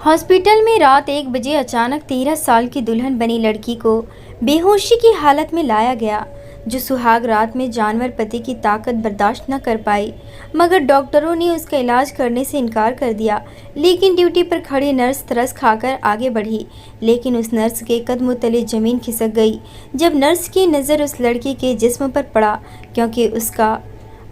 Hospital में रात 1 बजे अचानक 13 साल की दुल्हन बनी लड़की को बेहोशी की हालत में लाया गया, जो सुहाग रात में जानवर पति की ताकत बर्दाश्त न कर पाई। मगर डॉक्टरों ने उसका इलाज करने से इनकार कर दिया। लेकिन ड्यूटी पर खड़ी नर्स तरस खाकर आगे बढ़ी, लेकिन उस नर्स के कदमों तले जमीन खिसक गई जब नर्स की नज़र उस लड़की के जिस्म पर पड़ा, क्योंकि उसका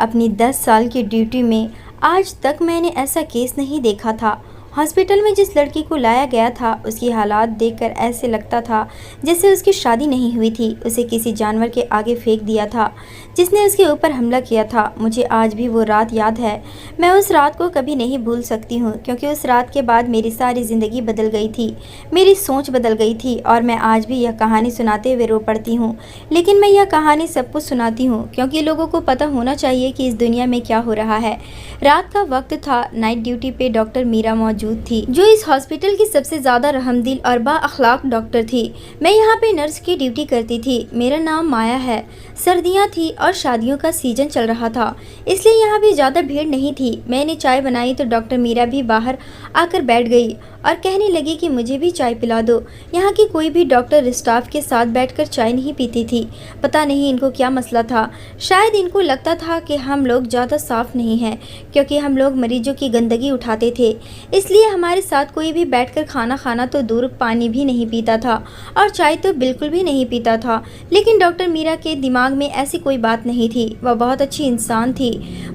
अपनी 10 साल की ड्यूटी में आज तक मैंने ऐसा केस नहीं देखा था। हॉस्पिटल में जिस लड़की को लाया गया था, उसकी हालात देखकर ऐसे लगता था जैसे उसकी शादी नहीं हुई थी। उसे किसी जानवर के आगे फेंक दिया था जिसने उसके ऊपर हमला किया था। मुझे आज भी वो रात याद है। मैं उस रात को कभी नहीं भूल सकती हूँ, क्योंकि उस रात के बाद मेरी सारी ज़िंदगी बदल गई थी, मेरी सोच बदल गई थी। और मैं आज भी यह कहानी सुनाते हुए रो पड़ती हूँ। लेकिन मैं यह कहानी सबको सुनाती हूँ क्योंकि लोगों को पता होना चाहिए कि इस दुनिया में क्या हो रहा है। रात का वक्त था। नाइट ड्यूटी पे डॉक्टर मीरा मौजूद थी, जो इस हॉस्पिटल की सबसे ज़्यादा रहमदिल और बाअखलाक डॉक्टर थी। मैं यहाँ पे नर्स की ड्यूटी करती थी। मेरा नाम माया है। सर्दियाँ थी और शादियों का सीजन चल रहा था, इसलिए यहाँ भी ज़्यादा भीड़ नहीं थी। मैंने चाय बनाई तो डॉक्टर मीरा भी बाहर आकर बैठ गई और कहने लगी कि मुझे भी चाय पिला दो। यहाँ की कोई भी डॉक्टर स्टाफ के साथ बैठकर चाय नहीं पीती थी। पता नहीं इनको क्या मसला था। शायद इनको लगता था कि हम लोग ज़्यादा साफ़ नहीं हैं, क्योंकि हम लोग मरीजों की गंदगी उठाते थे। इसलिए हमारे साथ कोई भी बैठकर खाना खाना तो दूर, पानी भी नहीं पीता था और चाय तो बिल्कुल भी नहीं पीता था। लेकिन डॉक्टर मीरा के दिमाग में ऐसी कोई बात नहीं थी। वह बहुत अच्छी इंसान थी।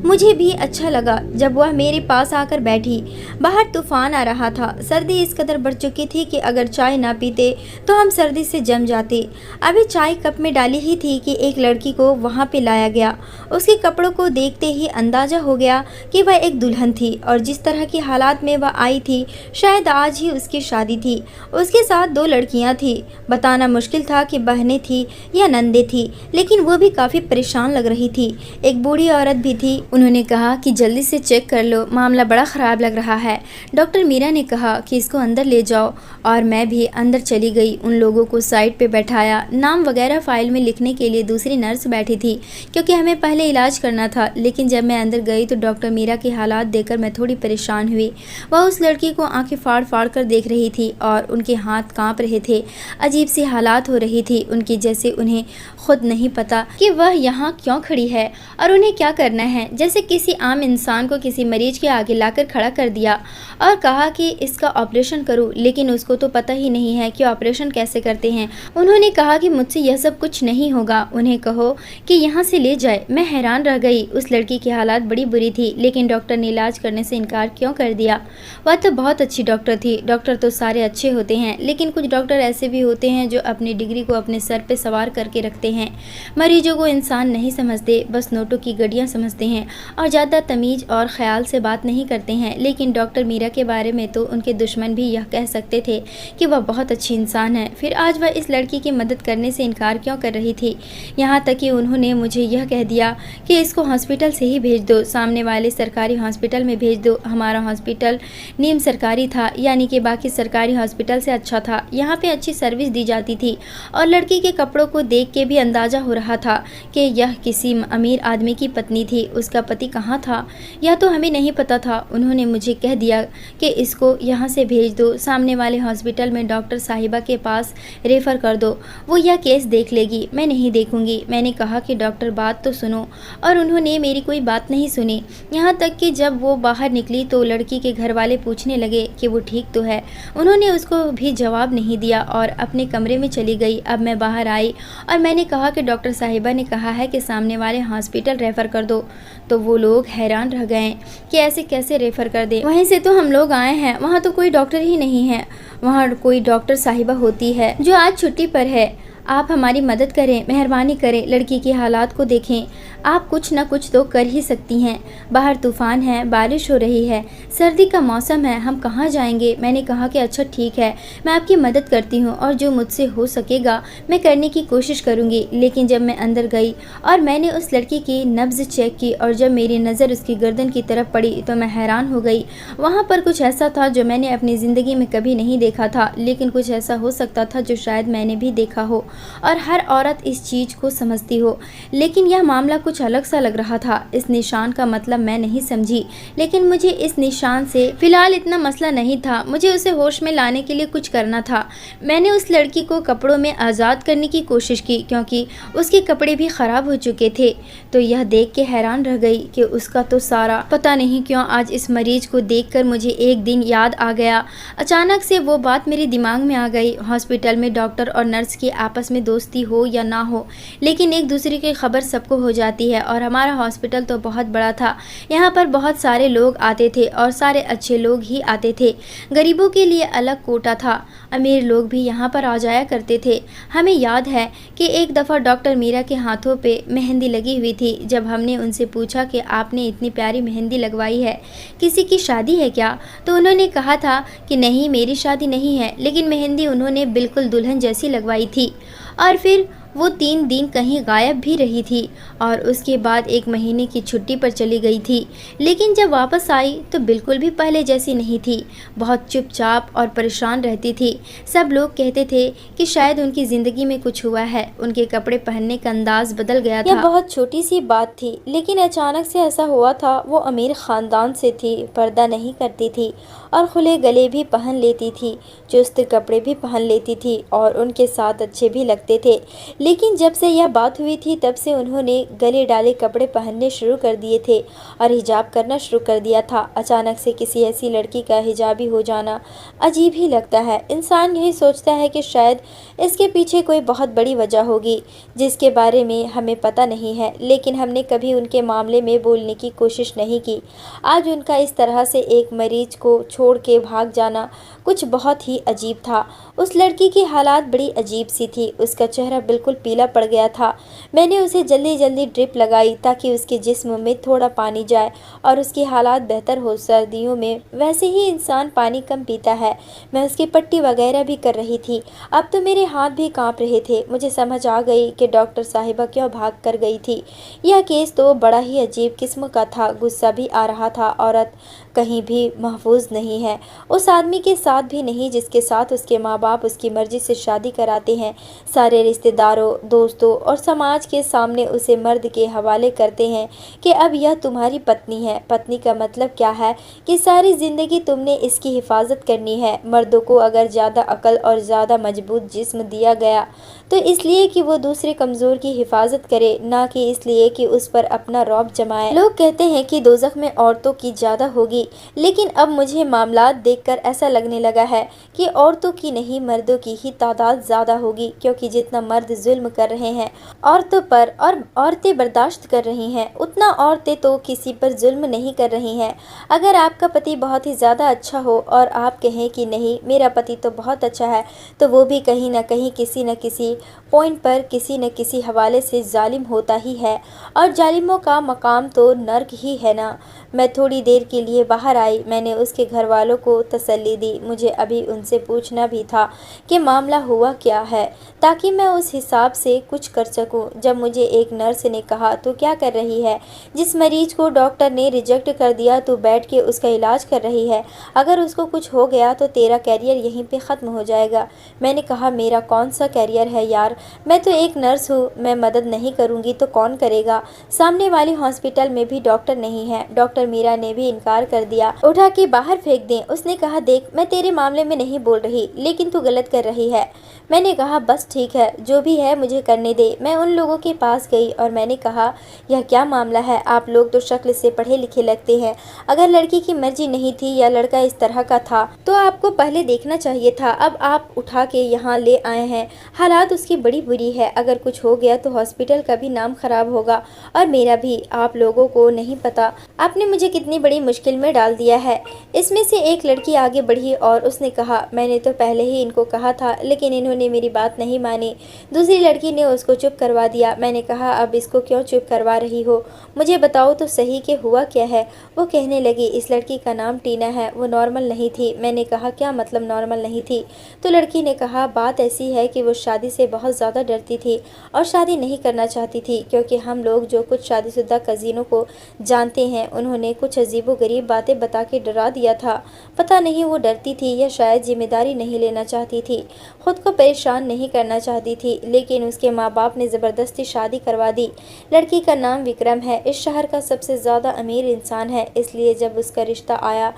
मुझे भी अच्छा लगा जब वह मेरे पास आकर बैठी। बाहर तूफान आ रहा था। सर्दी इस कदर बढ़ चुकी थी कि अगर चाय ना पीते तो हम सर्दी से जम जाते। अभी चाय कप में डाली ही थी कि एक लड़की को वहाँ पे लाया गया। उसके कपड़ों को देखते ही अंदाजा हो गया कि वह एक दुल्हन थी और जिस तरह की हालात में वह आई थी, शायद आज ही उसकी शादी थी। उसके साथ 2 लड़कियाँ थी। बताना मुश्किल था कि बहनें थी या नंदे थी, लेकिन वो भी काफ़ी परेशान लग रही थी। एक बूढ़ी औरत भी थी। उन्होंने कहा कि जल्दी से चेक कर लो, मामला बड़ा ख़राब लग रहा है। डॉक्टर मीरा ने कहा कि इसको अंदर ले जाओ और मैं भी अंदर चली गई। उन लोगों को साइड पे बैठाया। नाम वगैरह फाइल में लिखने के लिए दूसरी नर्स बैठी थी, क्योंकि हमें पहले इलाज करना था। लेकिन जब मैं अंदर गई तो डॉक्टर मीरा के हालात देखकर मैं थोड़ी परेशान हुई। वह उस लड़की को आंखें फाड़ फाड़ कर देख रही थी और उनके हाथ कांप रहे थे। अजीब सी हालात हो रही थी उनकी, जैसे उन्हें खुद नहीं पता कि वह यहाँ क्यों खड़ी है और उन्हें क्या करना है। जैसे किसी आम इंसान को किसी मरीज के आगे लाकर खड़ा कर दिया और कहा कि इसका ऑपरेशन करूं, लेकिन उसको तो पता ही नहीं है कि ऑपरेशन कैसे करते हैं। उन्होंने कहा कि मुझसे यह सब कुछ नहीं होगा, उन्हें कहो कि यहाँ से ले जाए। मैं हैरान रह गई। उस लड़की की हालात बड़ी बुरी थी, लेकिन डॉक्टर ने इलाज करने से इनकार क्यों कर दिया। वह तो बहुत अच्छी डॉक्टर थी। डॉक्टर तो सारे अच्छे होते हैं, लेकिन कुछ डॉक्टर ऐसे भी होते हैं जो अपनी डिग्री को अपने सर पे सवार करके रखते हैं। मरीजों को इंसान नहीं समझते, बस नोटों की गड्डियाँ समझते हैं और ज़्यादा तमीज़ और ख्याल से बात नहीं करते हैं। लेकिन डॉक्टर मीरा के बारे में तो उनके दुश्मन भी यह कह सकते थे कि वह बहुत अच्छी इंसान है। फिर आज वह इस लड़की की मदद करने से इनकार क्यों कर रही थी। यहाँ तक कि उन्होंने मुझे यह कह दिया कि इसको हॉस्पिटल से ही भेज दो, सामने वाले सरकारी हॉस्पिटल में भेज दो। हमारा हॉस्पिटल नीम सरकारी था, यानी कि बाकी सरकारी हॉस्पिटल से अच्छा था। यहाँ पे अच्छी सर्विस दी जाती थी और लड़की के कपड़ों को देख के भी अंदाज़ा हो रहा था कि यह किसी अमीर आदमी की पत्नी थी। उसका पति कहाँ था यह तो हमें नहीं पता था। उन्होंने मुझे कह दिया कि इसको यहाँ से भेज दो, सामने वाले हॉस्पिटल में डॉक्टर साहिबा के पास रेफ़र कर दो, वो यह केस देख लेगी। मैं नहीं देखूंगी। मैंने कहा कि डॉक्टर बात तो सुनो, और उन्होंने मेरी कोई बात नहीं सुनी। यहाँ तक कि जब वो बाहर निकली तो लड़की के घर वाले पूछने लगे कि वो ठीक तो है। उन्होंने उसको भी जवाब नहीं दिया और अपने कमरे में चली गई। अब मैं बाहर आई और मैंने कहा कि डॉक्टर साहिबा ने कहा है कि सामने वाले हॉस्पिटल रेफ़र कर दो। तो वो लोग हैरान रह गए कि ऐसे कैसे रेफ़र कर दे, वहीं से तो हम लोग आए हैं, वहाँ तो कोई डॉक्टर ही नहीं है। वहाँ कोई डॉक्टर साहिबा होती है जो आज छुट्टी पर है। आप हमारी मदद करें, मेहरबानी करें, लड़की के हालात को देखें। आप कुछ ना कुछ तो कर ही सकती हैं। बाहर तूफ़ान है, बारिश हो रही है, सर्दी का मौसम है, हम कहाँ जाएंगे। मैंने कहा कि अच्छा ठीक है, मैं आपकी मदद करती हूँ और जो मुझसे हो सकेगा मैं करने की कोशिश करूँगी। लेकिन जब मैं अंदर गई और मैंने उस लड़की की नब्ज़ चेक की और जब मेरी नज़र उसकी गर्दन की तरफ पड़ी तो मैं हैरान हो गई। वहाँ पर कुछ ऐसा था जो मैंने अपनी ज़िंदगी में कभी नहीं देखा था, लेकिन कुछ ऐसा हो सकता था जो शायद मैंने भी देखा हो। और हर औरत इस चीज़ को समझती हो, लेकिन यह मामला कुछ अलग सा लग रहा था। इस निशान का मतलब मैं नहीं समझी, लेकिन मुझे इस निशान से फिलहाल इतना मसला नहीं था। मुझे उसे होश में लाने के लिए कुछ करना था। मैंने उस लड़की को कपड़ों में आज़ाद करने की कोशिश की, क्योंकि उसके कपड़े भी ख़राब हो चुके थे। तो यह देख के हैरान रह गई कि उसका तो सारा, पता नहीं क्यों आज इस मरीज को देखकर मुझे एक दिन याद आ गया। अचानक से वो बात मेरे दिमाग में आ गई। हॉस्पिटल में डॉक्टर और नर्स की आपस में दोस्ती हो या ना हो, लेकिन एक दूसरे की खबर सबको हो जाती है। और हमारा हॉस्पिटल तो बहुत बड़ा था, यहाँ पर बहुत सारे लोग आते थे और सारे अच्छे लोग ही आते थे। गरीबों के लिए अलग कोटा था, अमीर लोग भी यहाँ पर आ जाया करते थे। हमें याद है कि एक दफ़ा डॉक्टर मीरा के हाथों पे मेहंदी लगी हुई थी। जब हमने उनसे पूछा कि आपने इतनी प्यारी मेहंदी लगवाई है, किसी की शादी है क्या, तो उन्होंने कहा था कि नहीं, मेरी शादी नहीं है, लेकिन मेहंदी उन्होंने बिल्कुल दुल्हन जैसी लगवाई थी। और फिर वो 3 दिन कहीं गायब भी रही थी और उसके बाद 1 महीने की छुट्टी पर चली गई थी। लेकिन जब वापस आई तो बिल्कुल भी पहले जैसी नहीं थी, बहुत चुपचाप और परेशान रहती थी। सब लोग कहते थे कि शायद उनकी ज़िंदगी में कुछ हुआ है, उनके कपड़े पहनने का अंदाज बदल गया था। यह बहुत छोटी सी बात थी, लेकिन अचानक से ऐसा हुआ था। वो अमीर ख़ानदान से थी, पर्दा नहीं करती थी और खुले गले भी पहन लेती थी, चुस्त कपड़े भी पहन लेती थी और उनके साथ अच्छे भी लगते थे। लेकिन जब से यह बात हुई थी तब से उन्होंने गले डाले कपड़े पहनने शुरू कर दिए थे और हिजाब करना शुरू कर दिया था। अचानक से किसी ऐसी लड़की का हिजाबी हो जाना अजीब ही लगता है। इंसान यही सोचता है कि शायद इसके पीछे कोई बहुत बड़ी वजह होगी जिसके बारे में हमें पता नहीं है, लेकिन हमने कभी उनके मामले में बोलने की कोशिश नहीं की। आज उनका इस तरह से एक मरीज को छोड़ के भाग जाना कुछ बहुत ही अजीब था। उस लड़की की हालात बड़ी अजीब सी थी, उसका चेहरा बिल्कुल पीला पड़ गया था। मैंने उसे जल्दी जल्दी ड्रिप लगाई ताकि उसके जिस्म में थोड़ा पानी जाए और उसकी हालात बेहतर हो। सर्दियों में वैसे ही इंसान पानी कम पीता है। मैं उसकी पट्टी वगैरह भी कर रही थी। अब तो मेरे हाथ भी कांप रहे थे। मुझे समझ आ गई कि डॉक्टर साहिबा क्यों भाग कर गई थी। यह केस तो बड़ा ही अजीब किस्म का था। गुस्सा भी आ रहा था। औरत कहीं भी महफूज नहीं है, उस आदमी के साथ भी नहीं जिसके साथ उसके माँ बाप उसकी मर्जी से शादी कराते हैं। सारे रिश्तेदारों, दोस्तों और समाज के सामने उसे मर्द के हवाले करते हैं कि अब यह तुम्हारी पत्नी है। पत्नी का मतलब क्या है कि सारी ज़िंदगी तुमने इसकी हिफाजत करनी है। मर्दों को अगर ज़्यादा अकल और ज़्यादा मजबूत जिस्म दिया गया तो इसलिए कि वो दूसरे कमज़ोर की हिफाजत करे, ना कि इसलिए कि उस पर अपना रौब जमाए। लोग कहते हैं कि दोज़ख में औरतों की ज़्यादा होगी, लेकिन अब मुझे मामलात देखकर ऐसा लगने लगा है कि औरतों की नहीं, मर्दों की ही तादाद ज़्यादा होगी, क्योंकि जितना मर्द जुल्म कर रहे हैं औरतों पर और औरतें बर्दाश्त कर रही हैं, उतना औरतें तो किसी पर जुल्म नहीं कर रही हैं। अगर आपका पति बहुत ही ज़्यादा अच्छा हो और आप कहें कि नहीं, मेरा पति तो बहुत अच्छा है, तो वो भी कहीं ना कहीं किसी न किसी पॉइंट पर किसी न किसी हवाले से जालिम होता ही है, और जालिमों का मकाम तो नर्क ही है ना। मैं थोड़ी देर के लिए बाहर आई। मैंने उसके घर वालों को तसल्ली दी। मुझे अभी उनसे पूछना भी था कि मामला हुआ क्या है, ताकि मैं उस हिसाब से कुछ कर सकूं। जब मुझे एक नर्स ने कहा, तो क्या कर रही है? जिस मरीज को डॉक्टर ने रिजेक्ट कर दिया तो बैठ के उसका इलाज कर रही है। अगर उसको कुछ हो गया तो तेरा कैरियर यहीं पे ख़त्म हो जाएगा। मैंने कहा, मेरा कौन सा कैरियर है यार, मैं तो एक नर्स हूँ। मैं मदद नहीं करूँगी तो कौन करेगा? सामने वाली हॉस्पिटल में भी डॉक्टर नहीं है। डॉक्टर मीरा ने भी इनकार कर दिया, उठा के बाहर फेंक दें। उसने कहा, देख, मैं तेरे मामले में नहीं बोल रही, लेकिन तू गलत कर रही है। मैंने कहा, बस ठीक है, जो भी है मुझे करने दे। मैं उन लोगों के पास गई और मैंने कहा, यह क्या मामला है? आप लोग तो शक्ल से पढ़े लिखे लगते हैं। अगर लड़की की मर्जी नहीं थी या लड़का इस तरह का था तो आपको पहले देखना चाहिए था। अब आप उठा के यहाँ ले आए हैं। हालात उसकी बड़ी बुरी है। अगर कुछ हो गया तो हॉस्पिटल का भी नाम खराब होगा और मेरा भी। आप लोगों को नहीं पता आपने मुझे कितनी बड़ी मुश्किल में डाल दिया है। इसमें से एक लड़की आगे बढ़ी और उसने कहा, मैंने तो पहले ही इनको कहा था, लेकिन इन्होंने मेरी बात नहीं मानी। दूसरी लड़की ने उसको चुप करवा दिया। मैंने कहा, अब इसको क्यों चुप करवा रही हो? मुझे बताओ तो सही कि हुआ क्या है? वो कहने लगी, इस लड़की का नाम टीना है, वो नॉर्मल नहीं थी। मैंने कहा, क्या मतलब नॉर्मल नहीं थी? तो लड़की ने कहा, बात ऐसी है कि वो शादी से बहुत ज़्यादा डरती थी और शादी नहीं करना चाहती थी, क्योंकि हम लोग जो कुछ शादीशुदा कज़िनों को जानते हैं उन्होंने उन्होंने कुछ अजीबोगरीब बातें बता के डरा दिया था। पता नहीं वो डरती थी या शायद जिम्मेदारी नहीं लेना चाहती थी, खुद को परेशान नहीं करना चाहती थी, लेकिन उसके माँ बाप ने ज़बरदस्ती शादी करवा दी। लड़की का नाम विक्रम है, इस शहर का सबसे ज़्यादा अमीर इंसान है, इसलिए जब उसका रिश्ता आया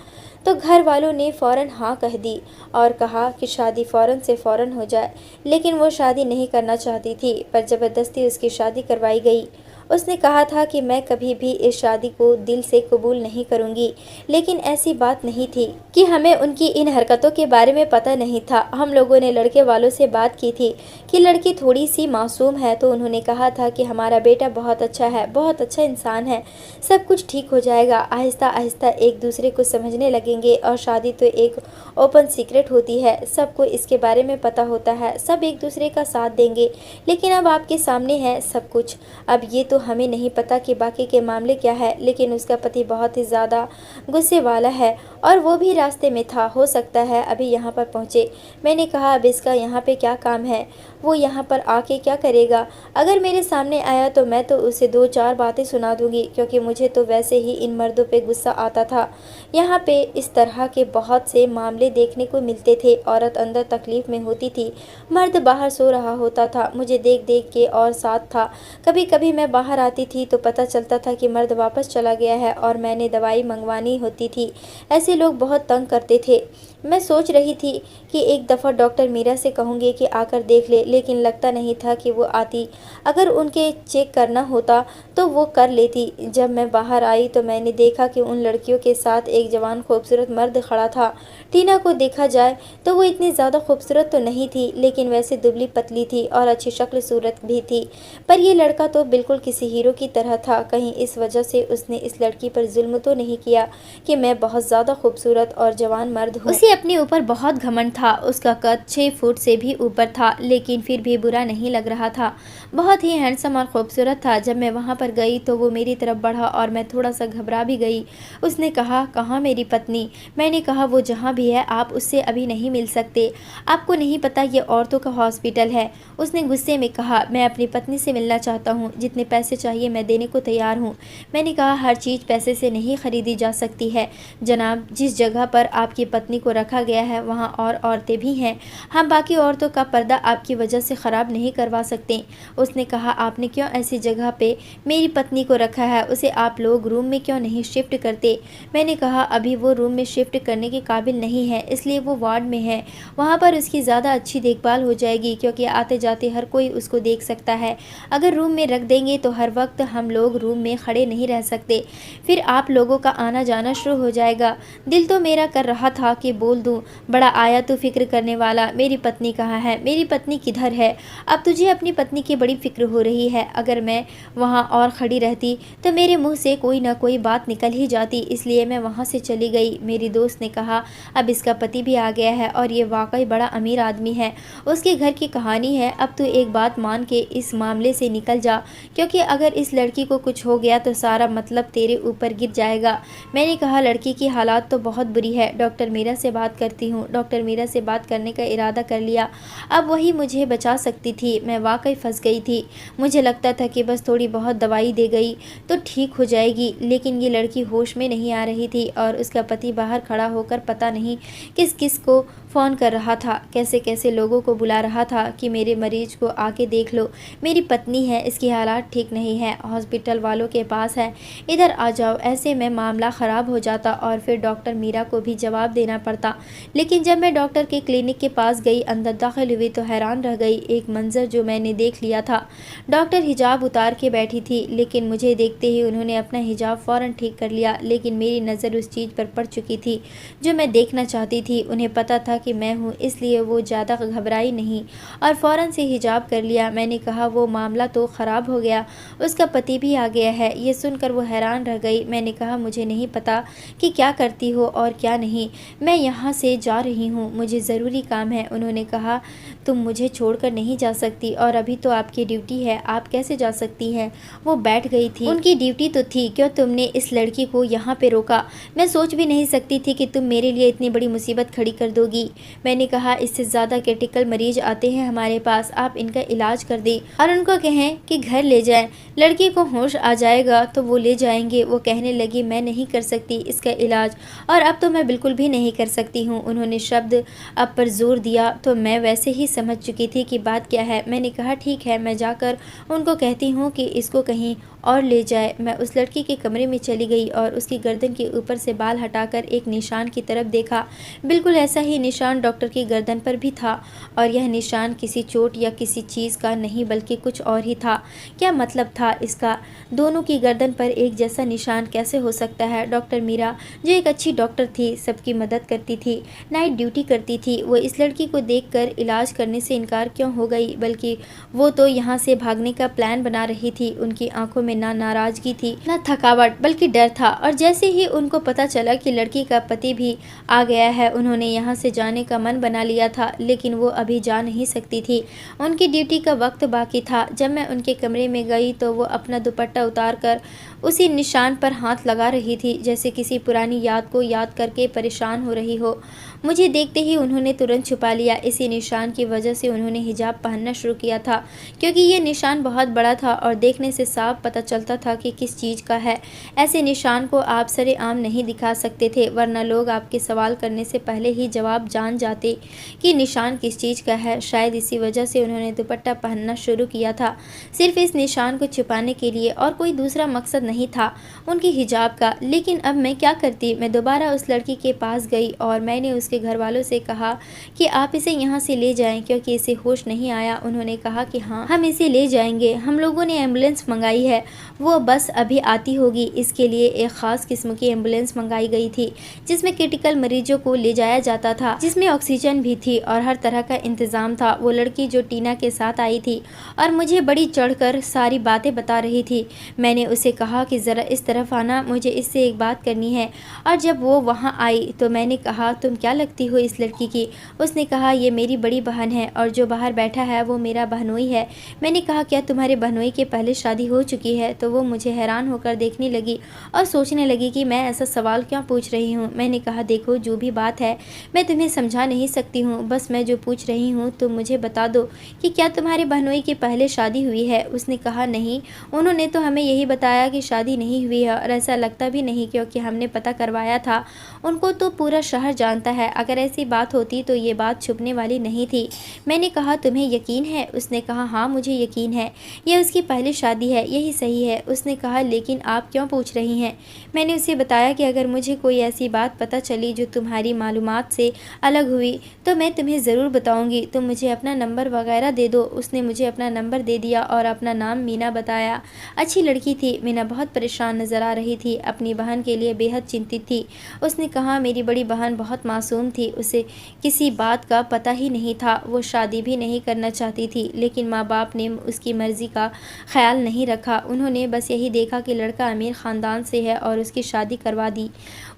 तो घर वालों ने फ़ौरन हाँ कह दी और कहा कि शादी फ़ौरन से फ़ौरन हो जाए। लेकिन वो शादी नहीं करना चाहती थी, पर ज़बरदस्ती उसकी शादी करवाई गई। उसने कहा था कि मैं कभी भी इस शादी को दिल से कबूल नहीं करूंगी, लेकिन ऐसी बात नहीं थी कि हमें उनकी इन हरकतों के बारे में पता नहीं था। हम लोगों ने लड़के वालों से बात की थी कि लड़की थोड़ी सी मासूम है, तो उन्होंने कहा था कि हमारा बेटा बहुत अच्छा है, बहुत अच्छा इंसान है, सब कुछ ठीक हो जाएगा। आहिस्ता आहिस्ता एक दूसरे को समझने लगेंगे और शादी तो एक ओपन सीक्रेट होती है, सबको इसके बारे में पता होता है, सब एक दूसरे का साथ देंगे। लेकिन अब आपके सामने है सब कुछ। अब ये तो हमें नहीं पता कि बाकी के मामले क्या है, लेकिन उसका पति बहुत ही ज़्यादा गुस्से वाला है और वो भी रास्ते में था, हो सकता है अभी यहाँ पर पहुँचे। मैंने कहा अब इसका यहाँ पे क्या काम है, वो यहाँ पर आके क्या करेगा? अगर मेरे सामने आया तो मैं तो उसे 2-4 बातें सुना दूंगी, क्योंकि मुझे तो वैसे ही इन मर्दों पे गुस्सा आता था। यहाँ पे इस तरह के बहुत से मामले देखने को मिलते थे। औरत अंदर तकलीफ़ में होती थी, मर्द बाहर सो रहा होता था, मुझे देख देख के और साथ था। कभी कभी मैं बाहर आती थी तो पता चलता था कि मर्द वापस चला गया है और मैंने दवाई मंगवानी होती थी। ऐसे लोग बहुत तंग करते थे। मैं सोच रही थी कि एक दफ़ा डॉक्टर मीरा से कहूँगी कि आकर देख ले, लेकिन लगता नहीं था कि वो आती। अगर उनके चेक करना होता तो वो कर लेती। जब मैं बाहर आई तो मैंने देखा कि उन लड़कियों के साथ एक जवान खूबसूरत मर्द खड़ा था। टीना को देखा जाए तो वो इतनी ज़्यादा खूबसूरत तो नहीं थी, लेकिन वैसे दुबली पतली थी और अच्छी शक्ल सूरत भी थी। पर ये लड़का तो बिल्कुल किसी हीरो की तरह था। कहीं इस वजह से उसने इस लड़की पर जुल्म तो नहीं किया कि मैं बहुत ज़्यादा खूबसूरत और जवान मर्द हूँ। उसे अपने ऊपर बहुत घमंड था। उसका कद 6 फुट से भी ऊपर था, लेकिन फिर भी बुरा नहीं लग रहा था। बहुत ही हैंडसम और खूबसूरत था। जब मैं वहाँ पर गई तो वो मेरी तरफ बढ़ा और मैं थोड़ा सा घबरा भी गई। उसने कहा, कहाँ मेरी पत्नी? मैंने कहा, वो जहाँ भी है आप उससे अभी नहीं मिल सकते। आपको नहीं पता ये औरतों का हॉस्पिटल है। उसने गुस्से में कहा, मैं अपनी पत्नी से मिलना चाहता हूँ, जितने पैसे चाहिए मैं देने को तैयार हूँ। मैंने कहा, हर चीज़ पैसे से नहीं खरीदी जा सकती है जनाब। जिस जगह पर आपकी पत्नी को रखा गया है वहाँ और औरतें भी हैं। हम बाकी औरतों का पर्दा आपकी वजह से ख़राब नहीं करवा सकते। उसने कहा, आपने क्यों ऐसी जगह पे मेरी पत्नी को रखा है? उसे आप लोग रूम में क्यों नहीं शिफ्ट करते? मैंने कहा, अभी वो रूम में शिफ्ट करने के काबिल नहीं है, इसलिए वो वार्ड में है। वहाँ पर उसकी ज़्यादा अच्छी देखभाल हो जाएगी, क्योंकि आते जाते हर कोई उसको देख सकता है। अगर रूम में रख देंगे तो हर वक्त हम लोग रूम में खड़े नहीं रह सकते, फिर आप लोगों का आना जाना शुरू हो जाएगा। दिल तो मेरा कर रहा था कि बोल दूं, बड़ा आया तो फिक्र करने वाला, मेरी पत्नी कहाँ है, मेरी पत्नी किधर है? अब तुझे अपनी पत्नी की बड़ी फिक्र हो रही है। अगर मैं वहाँ और खड़ी रहती तो मेरे मुंह से कोई ना कोई बात निकल ही जाती, इसलिए मैं वहाँ से चली गई। मेरी दोस्त ने कहा, अब इसका पति भी आ गया है और ये वाकई बड़ा अमीर आदमी है। उसके घर की कहानी है। अब तू एक बात मान के इस मामले से निकल जा, क्योंकि अगर इस लड़की को कुछ हो गया तो सारा मतलब तेरे ऊपर गिर जाएगा। मैंने कहा, लड़की की हालात तो बहुत बुरी है, डॉक्टर मीरा से बात करती हूँ। डॉक्टर मीरा से बात करने का इरादा कर लिया। अब वही मुझे बचा सकती थी। मैं वाकई फंस गई थी। मुझे लगता था कि बस थोड़ी बहुत दवाई दे गई तो ठीक हो जाएगी, लेकिन ये लड़की होश में नहीं आ रही थी और उसका पति बाहर खड़ा होकर पता नहीं किस किस को फ़ोन कर रहा था, कैसे कैसे लोगों को बुला रहा था कि मेरे मरीज को आके देख लो, मेरी पत्नी है, इसकी हालात ठीक नहीं है, हॉस्पिटल वालों के पास है, इधर आ जाओ। ऐसे में मामला ख़राब हो जाता और फिर डॉक्टर मीरा को भी जवाब देना पड़ता। लेकिन जब मैं डॉक्टर के क्लिनिक के पास गई, अंदर दाखिल हुई तो हैरान रह गई एक मंजर जो मैंने देख लिया था। डॉक्टर हिजाब उतार के बैठी थी, लेकिन मुझे देखते ही उन्होंने अपना हिजाब फ़ौरन ठीक कर लिया। लेकिन मेरी नज़र उस चीज़ पर पड़ चुकी थी जो मैं देखना चाहती थी। उन्हें पता था कि मैं हूँ, इसलिए वो ज़्यादा घबराई नहीं और फ़ौरन से हिजाब कर लिया। मैंने कहा, वो मामला तो ख़राब हो गया, उसका पति भी आ गया है। ये सुनकर वो हैरान रह गई। मैंने कहा, मुझे नहीं पता कि क्या करती हो और क्या नहीं, मैं यहाँ से जा रही हूँ, मुझे ज़रूरी काम है। उन्होंने कहा, तुम मुझे छोड़कर नहीं जा सकती और अभी तो आपकी ड्यूटी है, आप कैसे जा सकती हैं? वो बैठ गई थी। उनकी ड्यूटी तो थी, क्यों तुमने इस लड़की को यहाँ पे रोका? मैं सोच भी नहीं सकती थी कि तुम मेरे लिए इतनी बड़ी मुसीबत खड़ी कर दोगी। मैंने कहा, इससे ज़्यादा क्रिटिकल मरीज आते हैं हमारे पास, आप इनका इलाज कर दें और उनको कहें कि घर ले जाएं। समय लड़की को होश आ जाएगा तो वो ले जाएंगे। वो कहने लगी, मैं नहीं कर सकती इसका इलाज, और अब तो मैं बिल्कुल भी नहीं कर सकती हूँ। उन्होंने शब्द अब पर जोर दिया तो मैं वैसे ही समझ चुकी थी कि बात क्या है। मैंने कहा, ठीक है, मैं जाकर उनको कहती हूँ कि इसको कहीं और ले जाए। मैं उस लड़की के कमरे में चली गई और उसकी गर्दन के ऊपर से बाल हटाकर एक निशान की तरफ देखा। बिल्कुल ऐसा ही निशान डॉक्टर की गर्दन पर भी था, और यह निशान किसी चोट या किसी चीज़ का नहीं बल्कि कुछ और ही था। क्या मतलब था इसका? दोनों की गर्दन पर एक जैसा निशान कैसे हो सकता है? डॉक्टर मीरा, जो एक अच्छी डॉक्टर थी, सबकी मदद करती थी, नाइट ड्यूटी करती थी, वो इस लड़की को देखकर इलाज करने से इनकार क्यों हो गई? बल्कि वो तो यहाँ से भागने का प्लान बना रही थी। उनकी आंखों में ना नाराजगी थी, ना थकावट, बल्कि डर था। और जैसे ही उनको पता चला कि लड़की का पति भी आ गया है, उन्होंने यहाँ से जाने का मन बना लिया था, लेकिन वो अभी जा नहीं सकती थी। उनकी ड्यूटी का वक्त बाकी था। जब मैं उनके कमरे में गई तो वो अपना दुपट्टा उतार कर उसी निशान पर हाथ लगा रही थी, जैसे किसी पुरानी याद को याद करके परेशान हो रही हो। मुझे देखते ही उन्होंने तुरंत छुपा लिया। इसी निशान की वजह से उन्होंने हिजाब पहनना शुरू किया था, क्योंकि ये निशान बहुत बड़ा था और देखने से साफ पता चलता था कि किस चीज़ का है। ऐसे निशान को आप सरेआम नहीं दिखा सकते थे, वरना लोग आपके सवाल करने से पहले ही जवाब जान जाते कि निशान किस चीज़ का है। शायद इसी वजह से उन्होंने दुपट्टा पहनना शुरू किया था, सिर्फ इस निशान को छुपाने के लिए, और कोई दूसरा मकसद नहीं था उनकी हिजाब का। लेकिन अब मैं क्या करती? मैं दोबारा उस लड़की के पास गई और मैंने उसके घर वालों से कहा कि आप इसे यहाँ से ले जाएं, क्योंकि इसे होश नहीं आया। उन्होंने कहा कि हाँ, हम इसे ले जाएंगे, हम लोगों ने एम्बुलेंस मंगाई है, वो बस अभी आती होगी। इसके लिए एक ख़ास किस्म की एम्बुलेंस मंगाई गई थी, जिसमें क्रिटिकल मरीजों को ले जाया जाता था, जिसमें ऑक्सीजन भी थी और हर तरह का इंतज़ाम था। वो लड़की जो टीना के साथ आई थी और मुझे बड़ी चढ़कर सारी बातें बता रही थी। मैंने उसे कहा कि ज़रा इस तरफ आना, मुझे इससे एक बात करनी है। और जब वो वहाँ आई तो मैंने कहा, तुम क्या लगती हो इस लड़की की? उसने कहा, ये मेरी बड़ी बहन है और जो बाहर बैठा है वो मेरा बहनोई है। मैंने कहा, क्या तुम्हारे बहनोई के पहले शादी हो चुकी है? तो वो मुझे हैरान होकर देखने लगी और सोचने लगी कि मैं ऐसा सवाल क्यों पूछ रही हूँ। मैंने कहा, देखो, जो भी बात है मैं तुम्हें समझा नहीं सकती हूँ, बस मैं जो पूछ रही हूँ तुम मुझे बता दो कि क्या तुम्हारे बहनोई के पहले शादी हुई है? उसने कहा, नहीं, उन्होंने तो हमें यही बताया कि शादी नहीं हुई है, और ऐसा लगता भी नहीं, क्योंकि हमने पता करवाया था। उनको तो पूरा शहर जानता है। अगर ऐसी बात होती तो ये बात छुपने वाली नहीं थी। मैंने कहा, तुम्हें यकीन है? उसने कहा, हाँ, मुझे यकीन है, यह उसकी पहली शादी है, यही सही है। उसने कहा, लेकिन आप क्यों पूछ रही हैं? मैंने उसे बताया कि अगर मुझे कोई ऐसी बात पता चली जो तुम्हारी मालूमात से अलग हुई तो मैं तुम्हें ज़रूर बताऊंगी, तुम मुझे अपना नंबर वगैरह दे दो। उसने मुझे अपना नंबर दे दिया और अपना नाम मीना बताया। अच्छी लड़की थी। मीना बहुत परेशान नज़र आ रही थी, अपनी बहन के लिए बेहद चिंतित थी। उसने कहा, मेरी बड़ी बहन बहुत मासूम थी, उसे किसी बात का पता ही नहीं था, वो शादी भी नहीं करना चाहती थी, लेकिन माँ बाप ने उसकी मर्ज़ी का ख्याल नहीं रखा। उन्होंने बस यही देखा कि लड़का अमीर ख़ानदान से है और उसकी शादी करवा दी।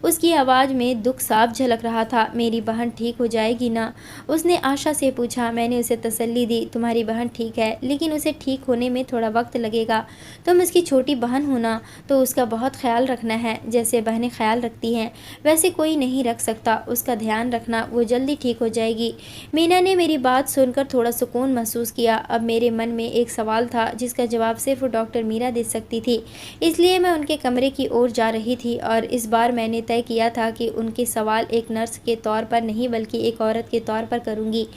उसकी आवाज़ में दुख साफ झलक रहा था। मेरी बहन ठीक हो जाएगी ना? उसने आशा से पूछा। मैंने उसे तसल्ली दी, तुम्हारी बहन ठीक है, लेकिन उसे ठीक होने में थोड़ा वक्त लगेगा। तुम उसकी छोटी बहन हो ना, तो उसका बहुत ख्याल रखना है। जैसे बहनें ख्याल रखती हैं वैसे कोई नहीं रख सकता। उसका ध्यान रखना, वो जल्दी ठीक हो जाएगी। मीना ने मेरी बात सुनकर थोड़ा सुकून महसूस किया। अब मेरे मन में एक सवाल था जिसका जवाब सिर्फ डॉक्टर मीरा दे सकती थी, इसलिए मैं उनके कमरे की ओर जा रही थी। और इस बार मैंने तय किया था कि उनके सवाल एक नर्स के तौर पर नहीं बल्कि एक औरत के तौर पर करूँगी।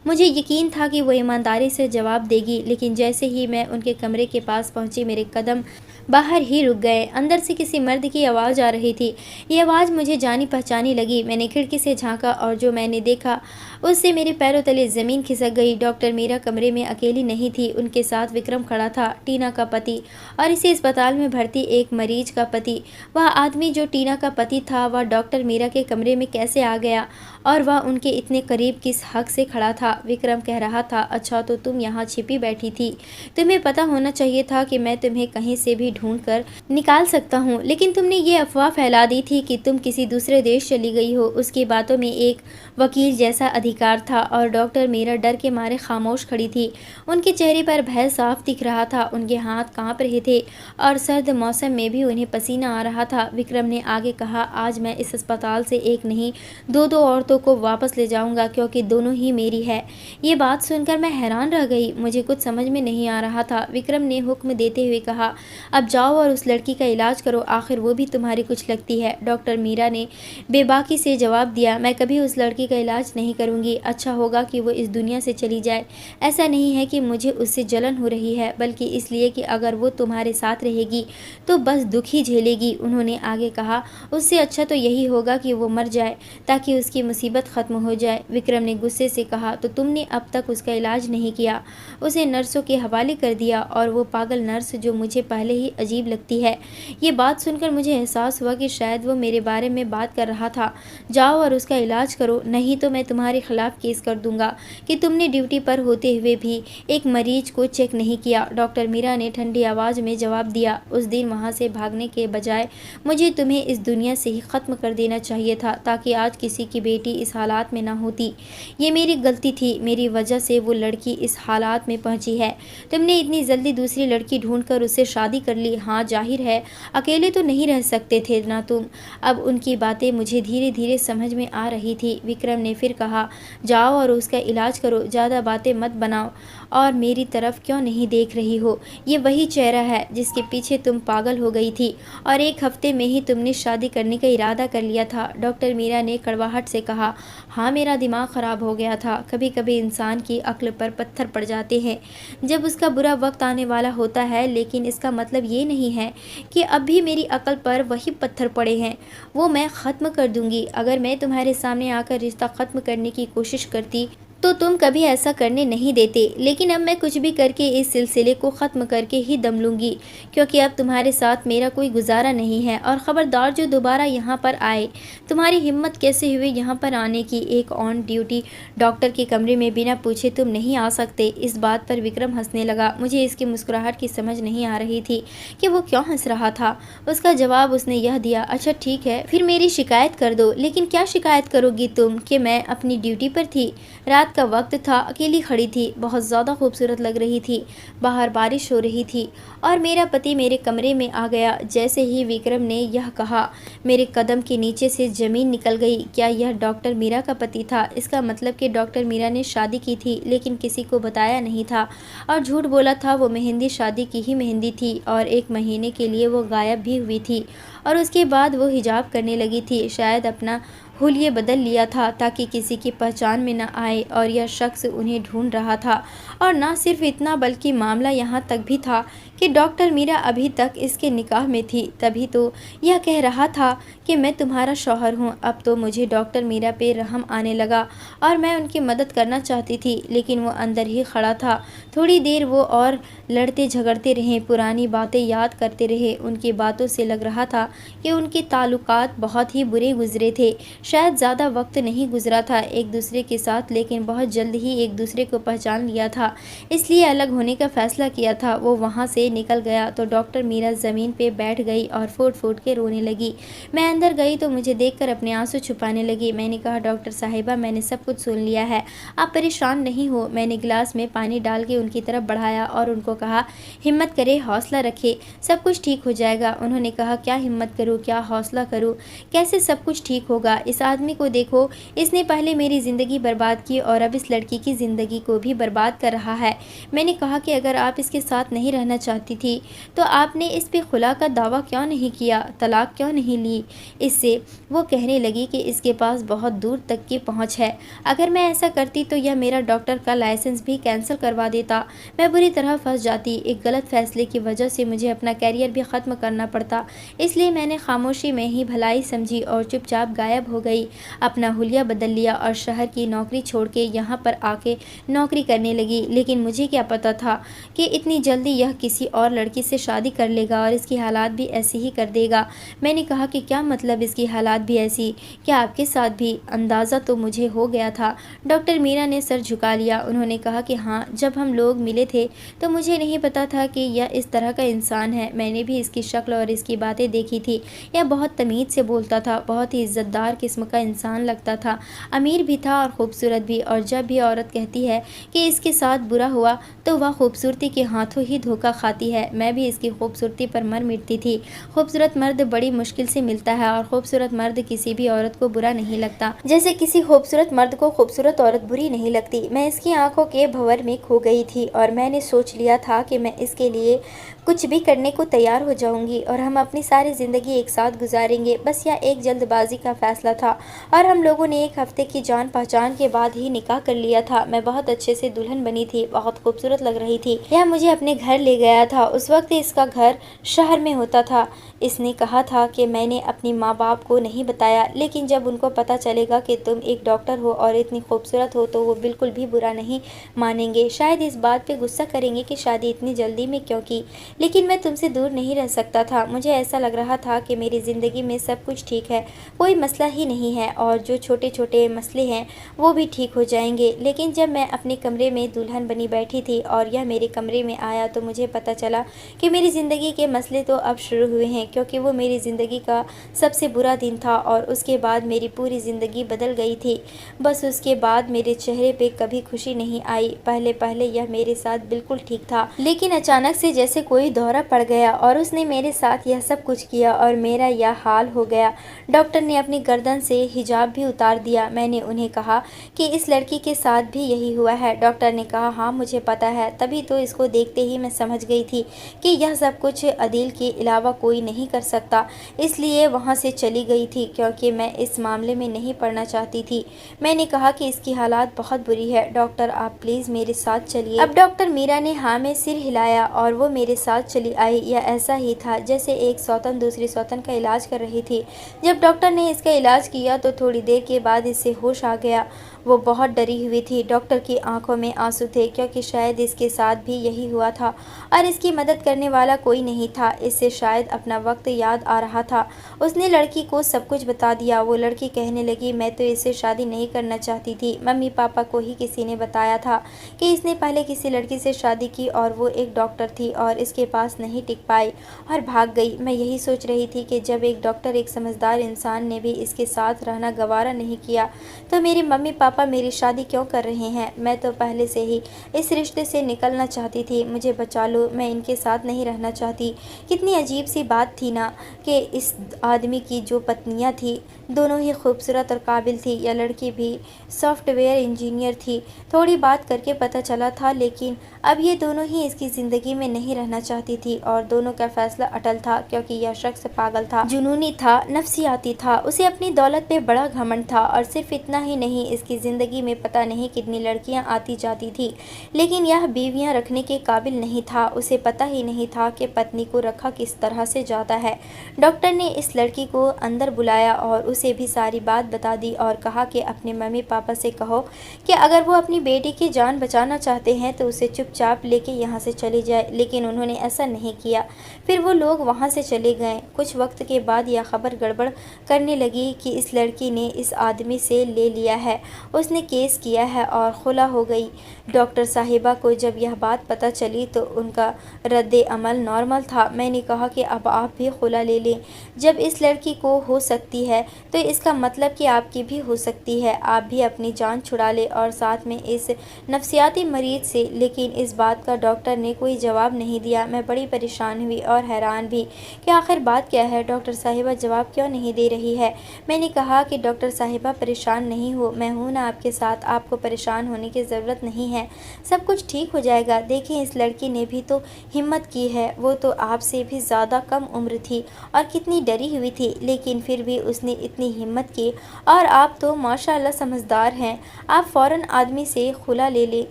मुझे यकीन था कि वो ईमानदारी से जवाब देगी, लेकिन जैसे ही मैं उनके कमरे के पास पहुंची मेरे कदम बाहर ही रुक गए। अंदर से किसी मर्द की आवाज़ आ रही थी। ये आवाज़ मुझे जानी पहचानी लगी। मैंने खिड़की से झांका और जो मैंने देखा उससे मेरे पैरों तले ज़मीन खिसक गई। डॉक्टर मीरा कमरे में अकेली नहीं थी, उनके साथ विक्रम खड़ा था, टीना का पति और इसी अस्पताल में भर्ती एक मरीज का पति। वह आदमी जो टीना का पति था वह डॉक्टर मीरा के कमरे में कैसे आ गया और वह उनके इतने करीब किस हक से खड़ा था? विक्रम कह रहा था, अच्छा तो तुम यहाँ छिपी बैठी थी, तुम्हें पता होना चाहिए था कि मैं तुम्हें कहीं से भी ढूंढ कर निकाल सकता हूँ, लेकिन तुमने ये अफवाह फैला दी थी कि तुम किसी दूसरे देश चली गई हो। उसकी बातों में एक वकील जैसा अधिकार था और डॉक्टर मीरा डर के मारे खामोश खड़ी थी। उनके चेहरे पर भय साफ दिख रहा था, उनके हाथ कांप रहे थे और सर्द मौसम में भी उन्हें पसीना आ रहा था। विक्रम ने आगे कहा, आज मैं इस अस्पताल से एक नहीं दो औरतों रिश्तों को वापस ले जाऊंगा, क्योंकि दोनों ही मेरी है। ये बात सुनकर मैं हैरान रह गई। मुझे कुछ समझ में नहीं आ रहा था। विक्रम ने हुक्म देते हुए कहा, अब जाओ और उस लड़की का इलाज करो, आखिर वो भी तुम्हारी कुछ लगती है। डॉक्टर मीरा ने बेबाकी से जवाब दिया, मैं कभी उस लड़की का इलाज नहीं करूंगी। अच्छा होगा कि वो इस दुनिया से चली जाए। ऐसा नहीं है कि मुझे उससे जलन हो रही है, बल्कि इसलिए कि अगर वो तुम्हारे साथ रहेगी तो बस दुख ही झेलेगी। उन्होंने आगे कहा, उससे अच्छा तो यही होगा कि वो मर जाए, ताकि उसकी मुसीबत ख़त्म हो जाए। विक्रम ने गुस्से से कहा, तो तुमने अब तक उसका इलाज नहीं किया, उसे नर्सों के हवाले कर दिया, और वो पागल नर्स जो मुझे पहले ही अजीब लगती है। ये बात सुनकर मुझे एहसास हुआ कि शायद वो मेरे बारे में बात कर रहा था। जाओ और उसका इलाज करो, नहीं तो मैं तुम्हारे खिलाफ केस कर दूंगा कि तुमने ड्यूटी पर होते हुए भी एक मरीज को चेक नहीं किया। डॉक्टर मीरा ने ठंडी आवाज़ में जवाब दिया, उस दिन वहाँ से भागने के बजाय मुझे तुम्हें इस दुनिया से ही ख़त्म कर देना चाहिए था, ताकि आज किसी की बेटी इस हालात में ना होती। ये मेरी गलती थी, मेरी वजह से वो लड़की इस हालात में पहुंची है। तुमने इतनी जल्दी दूसरी लड़की ढूंढकर उससे शादी कर ली। हाँ, जाहिर है अकेले तो नहीं रह सकते थे ना तुम। अब उनकी बातें मुझे धीरे धीरे समझ में आ रही थी। विक्रम ने फिर कहा, जाओ और उसका इलाज करो, ज़्यादा बातें मत बनाओ। और मेरी तरफ क्यों नहीं देख रही हो? ये वही चेहरा है जिसके पीछे तुम पागल हो गई थी, और एक हफ्ते में ही तुमने शादी करने का इरादा कर लिया था। डॉक्टर मीरा ने कड़वाहट से कहा, हाँ, मेरा दिमाग ख़राब हो गया था। कभी कभी इंसान की अक्ल पर पत्थर पड़ जाते हैं जब उसका बुरा वक्त आने वाला होता है, लेकिन इसका मतलब ये नहीं है कि अब भी मेरी अक्ल पर वही पत्थर पड़े हैं। वो मैं ख़त्म कर दूंगी। अगर मैं तुम्हारे सामने आकर रिश्ता ख़त्म करने की कोशिश करती तो तुम कभी ऐसा करने नहीं देते, लेकिन अब मैं कुछ भी करके इस सिलसिले को ख़त्म करके ही दम लूँगी, क्योंकि अब तुम्हारे साथ मेरा कोई गुजारा नहीं है। और ख़बरदार जो दोबारा यहाँ पर आए। तुम्हारी हिम्मत कैसे हुई यहाँ पर आने की? एक ऑन ड्यूटी डॉक्टर के कमरे में बिना पूछे तुम नहीं आ सकते। इस बात पर विक्रम हंसने लगा। मुझे इसकी मुस्कुराहट की समझ नहीं आ रही थी कि वो क्यों हंस रहा था। उसका जवाब उसने यह दिया, अच्छा ठीक है, फिर मेरी शिकायत कर दो। लेकिन क्या शिकायत करोगी तुम? कि मैं अपनी ड्यूटी पर थी, रात का वक्त था, अकेली खड़ी थी, बहुत ज़्यादा खूबसूरत लग रही थी, बाहर बारिश हो रही थी, और मेरा पति मेरे कमरे में आ गया। जैसे ही विक्रम ने यह कहा, मेरे कदम के नीचे से ज़मीन निकल गई। क्या यह डॉक्टर मीरा का पति था? इसका मतलब कि डॉक्टर मीरा ने शादी की थी, लेकिन किसी को बताया नहीं था, और झूठ बोला था। वो मेहंदी शादी की ही मेहंदी थी, और 1 महीने के लिए वो गायब भी हुई थी, और उसके बाद वो हिजाब करने लगी थी। शायद अपना हुलिये बदल लिया था ताकि किसी की पहचान में न आए, और यह शख्स उन्हें ढूंढ रहा था। और न सिर्फ इतना, बल्कि मामला यहाँ तक भी था कि डॉक्टर मीरा अभी तक इसके निकाह में थी। तभी तो यह कह रहा था कि मैं तुम्हारा शौहर हूँ। अब तो मुझे डॉक्टर मीरा पे रहम आने लगा, और मैं उनकी मदद करना चाहती थी, लेकिन वो अंदर ही खड़ा था। थोड़ी देर वो और लड़ते झगड़ते रहे, पुरानी बातें याद करते रहे। उनकी बातों से लग रहा था कि उनके ताल्लुकात बहुत ही बुरे गुजरे थे। शायद ज़्यादा वक्त नहीं गुजरा था एक दूसरे के साथ, लेकिन बहुत जल्द ही एक दूसरे को पहचान लिया था, इसलिए अलग होने का फैसला किया था। वो वहाँ से निकल गया तो डॉक्टर मीरा ज़मीन पे बैठ गई और फूट फूट के रोने लगी। मैं अंदर गई तो मुझे देखकर अपने आंसू छुपाने लगी। मैंने कहा, डॉक्टर साहिबा, मैंने सब कुछ सुन लिया है, आप परेशान नहीं हो। मैंने गिलास में पानी डाल के उनकी तरफ बढ़ाया और उनको कहा, हिम्मत करे, हौसला रखे, सब कुछ ठीक हो जाएगा। उन्होंने कहा, क्या हिम्मत करूँ, क्या हौसला करूँ, कैसे सब कुछ ठीक होगा? इस आदमी को देखो, इसने पहले मेरी ज़िंदगी बर्बाद की और अब इस लड़की की ज़िंदगी को भी बर्बाद कर रहा है। मैंने कहा कि अगर आप इसके साथ नहीं रहना चाहती थी तो आपने इस पे खुला का दावा क्यों नहीं किया, तलाक क्यों नहीं ली इससे? वो कहने लगी कि इसके पास बहुत दूर तक की पहुंच है। अगर मैं ऐसा करती तो यह मेरा डॉक्टर का लाइसेंस भी कैंसिल करवा देता। मैं बुरी तरह फंस जाती। एक गलत फैसले की वजह से मुझे अपना कैरियर भी ख़त्म करना पड़ता। इसलिए मैंने खामोशी में ही भलाई समझी और चुपचाप गायब हो गई। अपना हुलिया बदल लिया और शहर की नौकरी छोड़ के यहाँ पर आके नौकरी करने लगी। लेकिन मुझे क्या पता था कि इतनी जल्दी यह किसी और लड़की से शादी कर लेगा और इसकी हालात भी ऐसी ही कर देगा। मैंने कहा कि क्या मतलब इसकी हालात भी ऐसी? क्या आपके साथ भी? अंदाज़ा तो मुझे हो गया था। डॉक्टर मीरा ने सर झुका लिया। उन्होंने कहा कि हाँ, जब हम लोग मिले थे तो मुझे नहीं पता था कि यह इस तरह का इंसान है। मैंने भी इसकी शक्ल और इसकी बातें देखी थी। यह बहुत तमीज़ से बोलता था, बहुत ही इज़्ज़तदार किस्म का इंसान लगता था, अमीर भी था और ख़ूबसूरत भी। और जब भी औरत कहती है कि इसके साथ बुरा हुआ तो वह खूबसूरती के हाथों ही धोखा खाती आती है। मैं भी इसकी खूबसूरती पर मर मिटती थी। खूबसूरत मर्द बड़ी मुश्किल से मिलता है और खूबसूरत मर्द किसी भी औरत को बुरा नहीं लगता, जैसे किसी खूबसूरत मर्द को खूबसूरत औरत बुरी नहीं लगती। मैं इसकी आंखों के भंवर में खो गई थी और मैंने सोच लिया था कि मैं इसके लिए कुछ भी करने को तैयार हो जाऊंगी और हम अपनी सारी ज़िंदगी एक साथ गुजारेंगे। बस यह एक जल्दबाजी का फैसला था और हम लोगों ने एक हफ्ते की जान पहचान के बाद ही निकाह कर लिया था। मैं बहुत अच्छे से दुल्हन बनी थी, बहुत खूबसूरत लग रही थी। यह मुझे अपने घर ले गया था। उस वक्त इसका घर शहर में होता था। इसने कहा था कि मैंने अपनी माँ बाप को नहीं बताया, लेकिन जब उनको पता चलेगा कि तुम एक डॉक्टर हो और इतनी खूबसूरत हो तो वो बिल्कुल भी बुरा नहीं मानेंगे। शायद इस बात पे गुस्सा करेंगे कि शादी इतनी जल्दी में क्यों की, लेकिन मैं तुमसे दूर नहीं रह सकता था। मुझे ऐसा लग रहा था कि मेरी ज़िंदगी में सब कुछ ठीक है, कोई मसला ही नहीं है और जो छोटे छोटे मसले हैं वो भी ठीक हो जाएंगे। लेकिन जब मैं अपने कमरे में दुल्हन बनी बैठी थी और यह मेरे कमरे में आया तो मुझे पता चला कि मेरी ज़िंदगी के मसले तो अब शुरू हुए हैं, क्योंकि वो मेरी ज़िंदगी का सबसे बुरा दिन था और उसके बाद मेरी पूरी ज़िंदगी बदल गई थी। बस उसके बाद मेरे चेहरे पे कभी खुशी नहीं आई। पहले पहले यह मेरे साथ बिल्कुल ठीक था, लेकिन अचानक से जैसे कोई दौरा पड़ गया और उसने मेरे साथ यह सब कुछ किया और मेरा यह हाल हो गया। डॉक्टर ने अपनी गर्दन से हिजाब भी उतार दिया। मैंने उन्हें कहा कि इस लड़की के साथ भी यही हुआ है। डॉक्टर ने कहा हाँ मुझे पता है। तभी तो इसको देखते ही मैं समझ गई थी कि यह सब कुछ अदील के अलावा कोई नहीं कर सकता, इसलिए वहाँ से चली गई थी, क्योंकि मैं इस मामले में नहीं पड़ना चाहती थी। मैंने कहा कि इसकी हालात बहुत बुरी है, डॉक्टर आप प्लीज़ मेरे साथ चलिए। अब डॉक्टर मीरा ने हाँ में सिर हिलाया और वो मेरे साथ चली आई। यह ऐसा ही था जैसे एक सौतन दूसरी सौतन का इलाज कर रही थी। जब डॉक्टर ने इसका इलाज किया तो थोड़ी देर के बाद इससे होश आ गया। वो बहुत डरी हुई थी। डॉक्टर की आंखों में आंसू थे, क्योंकि शायद इसके साथ भी यही हुआ था और इसकी मदद करने वाला कोई नहीं था। इससे शायद अपना वक्त याद आ रहा था। उसने लड़की को सब कुछ बता दिया। वो लड़की कहने लगी मैं तो इससे शादी नहीं करना चाहती थी। मम्मी पापा को ही किसी ने बताया था कि इसने पहले किसी लड़की से शादी की और वो एक डॉक्टर थी और इसके पास नहीं टिक पाई और भाग गई। मैं यही सोच रही थी कि जब एक डॉक्टर, एक समझदार इंसान ने भी इसके साथ रहना गवारा नहीं किया तो मेरे मम्मी पापा मेरी शादी क्यों कर रहे हैं। मैं तो पहले से ही इस रिश्ते से निकलना चाहती थी। मुझे बचा लो, मैं इनके साथ नहीं रहना चाहती। कितनी अजीब सी बात थी ना कि इस आदमी की जो पत्नियां थी दोनों ही खूबसूरत और काबिल थी। यह लड़की भी सॉफ्टवेयर इंजीनियर थी। थोड़ी बात करके पता चला था, लेकिन अब ये दोनों ही इसकी ज़िंदगी में नहीं रहना चाहती थी और दोनों का फैसला अटल था, क्योंकि यह शख्स पागल था, जुनूनी था, नफसियाती था। उसे अपनी दौलत पे बड़ा घमंड था और सिर्फ इतना ही नहीं, इसकी ज़िंदगी में पता नहीं कितनी लड़कियां आती जाती थी, लेकिन यह बीवियां रखने के काबिल नहीं था। उसे पता ही नहीं था कि पत्नी को रखा किस तरह से जाता है। डॉक्टर ने इस लड़की को अंदर बुलाया और उसे भी सारी बात बता दी और कहा कि अपने मम्मी पापा से कहो कि अगर वो अपनी बेटी की जान बचाना चाहते हैं तो उसे चुपचाप लेके यहाँ से चली जाए। लेकिन उन्होंने ऐसा नहीं किया। फिर वो लोग वहाँ से चले गए। कुछ वक्त के बाद यह खबर गड़बड़ करने लगी कि इस लड़की ने इस आदमी से ले लिया है, उसने केस किया है और खुला हो गई। डॉक्टर साहिबा को जब यह बात पता चली तो उनका रद्द अमल नॉर्मल था। मैंने कहा कि अब आप भी खुला ले लें। जब इस लड़की को हो सकती है तो इसका मतलब कि आपकी भी हो सकती है। आप भी अपनी जान छुड़ा ले और साथ में इस नफसियाती मरीज से। लेकिन इस बात का डॉक्टर ने कोई जवाब नहीं दिया। मैं बड़ी परेशान हुई और हैरान भी कि आखिर बात क्या है, डॉक्टर साहिबा जवाब क्यों नहीं दे रही है। मैंने कहा कि डॉक्टर साहिबा परेशान नहीं हो, मैं हूँ ना आपके साथ, आपको परेशान होने की ज़रूरत नहीं है, सब कुछ ठीक हो जाएगा। देखिए इस लड़की ने भी तो हिम्मत की है, वो तो आपसे भी ज़्यादा कम उम्र थी और कितनी डरी हुई थी, लेकिन फिर भी उसने इतनी हिम्मत की। और आप तो माशाल्लाह समझदार हैं, आप फ़ौरन आदमी से खुला ले लें,